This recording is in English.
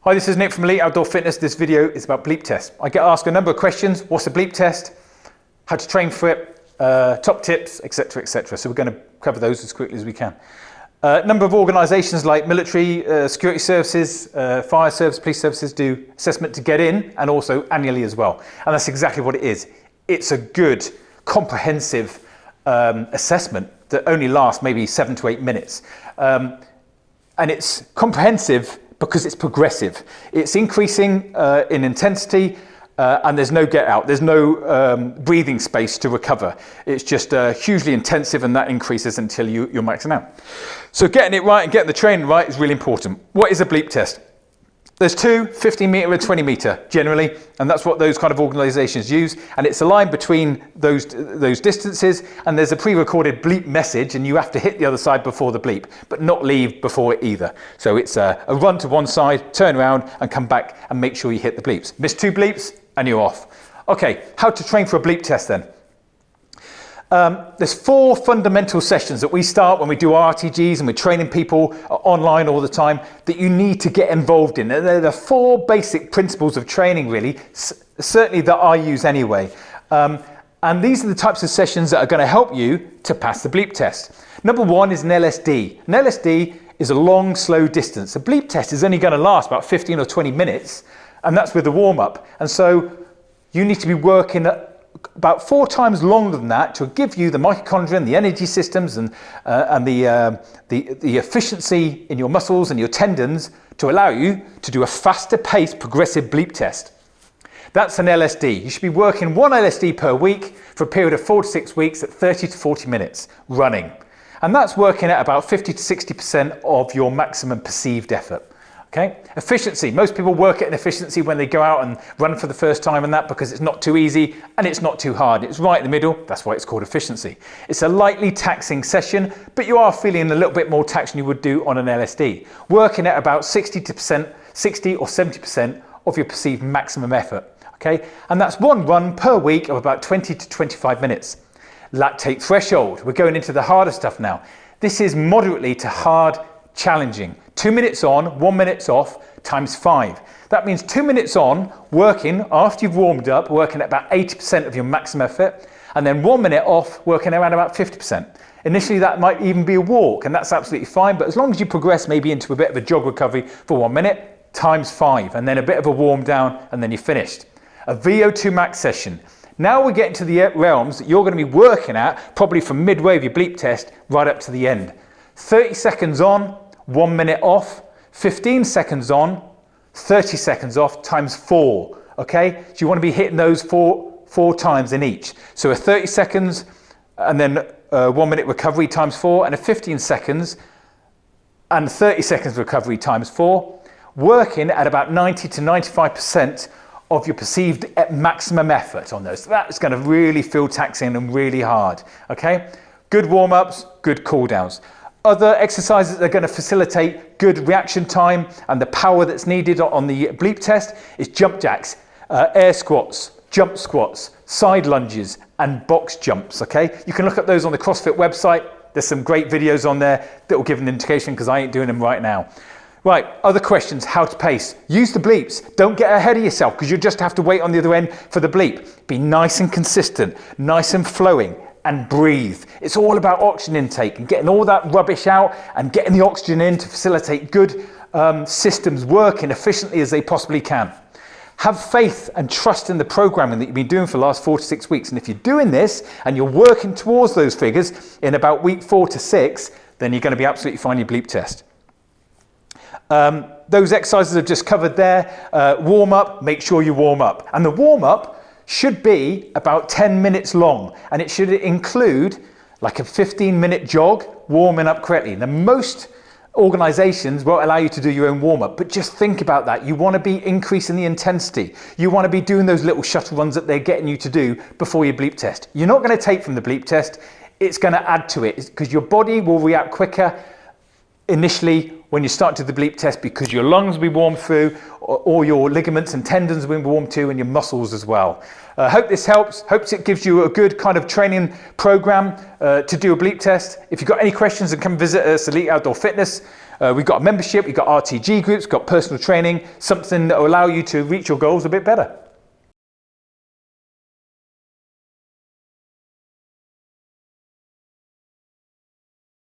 Hi, this is Nick from Elite Outdoor Fitness. This video is about bleep test. I get asked a number of questions. What's a bleep test? How to train for it? Top tips, etc., etc. So we're going to cover those as quickly as we can. A number of organisations like military, security services, fire service, police services do assessment to get in, and also annually as well. And that's exactly what it is. It's a good, comprehensive assessment that only lasts maybe 7 to 8 minutes. And it's comprehensive because it's progressive. It's increasing in intensity and there's no get out. There's no breathing space to recover. It's just hugely intensive, and that increases until you're maxing out. So getting it right and getting the training right is really important. What is a bleep test? There's two, 15 metre and 20 metre generally, and that's what those kind of organisations use. And it's a line between those distances, and there's a pre-recorded bleep message, and you have to hit the other side before the bleep, but not leave before it either. So it's a run to one side, turn around and come back and make sure you hit the bleeps. Miss 2 bleeps and you're off. Okay, how to train for a bleep test then? There's 4 fundamental sessions that we start when we do our RTGs and we're training people online all the time that you need to get involved in. They're the 4 basic principles of training, really, certainly that I use anyway. And these are the types of sessions that are going to help you to pass the bleep test. Number 1 is an LSD. An LSD is a long, slow distance. A bleep test is only going to last about 15 or 20 minutes, and that's with the warm-up. And so you need to be working about 4 times longer than that to give you the mitochondria and the energy systems and the efficiency in your muscles and your tendons to allow you to do a faster paced progressive bleep test. That's an LSD. You should be working 1 LSD per week for a period of 4 to 6 weeks at 30 to 40 minutes running. And that's working at about 50 to 60% of your maximum perceived effort. Okay, efficiency. Most people work at an efficiency when they go out and run for the first time and that, because it's not too easy and it's not too hard. It's right in the middle. That's why it's called efficiency. It's a lightly taxing session, but you are feeling a little bit more tax than you would do on an LSD. Working at about 60 or 70% of your perceived maximum effort. Okay, and that's 1 run per week of about 20 to 25 minutes. Lactate threshold. We're going into the harder stuff now. This is moderately to hard challenging. 2 minutes on, 1 minute off, times 5. That means 2 minutes on, working after you've warmed up, working at about 80% of your maximum effort, and then 1 minute off, working around about 50%. Initially, that might even be a walk, and that's absolutely fine, but as long as you progress maybe into a bit of a jog recovery for 1 minute, times 5, and then a bit of a warm down, and then you're finished. A VO2 max session. Now we're getting to the realms that you're going to be working at, probably from midway of your bleep test, right up to the end. 30 seconds on, 1 minute off, 15 seconds on, 30 seconds off, times 4, okay? So you want to be hitting those four times in each. So a 30 seconds and then 1 minute recovery times 4, and a 15 seconds and 30 seconds recovery times 4, working at about 90 to 95% of your perceived maximum effort on those. So that is going to really feel taxing and really hard, okay? Good warm-ups, good cool-downs. Other exercises that are going to facilitate good reaction time and the power that's needed on the bleep test is jump jacks, air squats, jump squats, side lunges, and box jumps, okay? You can look at those on the CrossFit website. There's some great videos on there that will give an indication, because I ain't doing them right now. Right, other questions, how to pace. Use the bleeps. Don't get ahead of yourself, because you just have to wait on the other end for the bleep. Be nice and consistent, nice and flowing, and breathe. It's all about oxygen intake and getting all that rubbish out and getting the oxygen in to facilitate good systems working efficiently as they possibly can. Have faith and trust in the programming that you've been doing for the last 4 to 6 weeks. And if you're doing this and you're working towards those figures in about week 4 to 6, then you're going to be absolutely fine in your bleep test. Those exercises I've just covered there. Warm up, make sure you warm up. And the warm up should be about 10 minutes long, and it should include like a 15-minute jog, warming up correctly. Now, most organizations won't allow you to do your own warm-up, but just think about that. You want to be increasing the intensity. You want to be doing those little shuttle runs that they're getting you to do before your bleep test. You're not going to take from the bleep test. It's going to add to it, because your body will react quicker initially when you start to do the bleep test, because your lungs will be warmed through, or your ligaments and tendons will be warmed too, and your muscles as well. Hope this helps. Hopes it gives you a good kind of training program to do a bleep test. If you've got any questions, then come visit us, Elite Outdoor Fitness. We've got a membership, we've got RTG groups, got personal training, something that will allow you to reach your goals a bit better.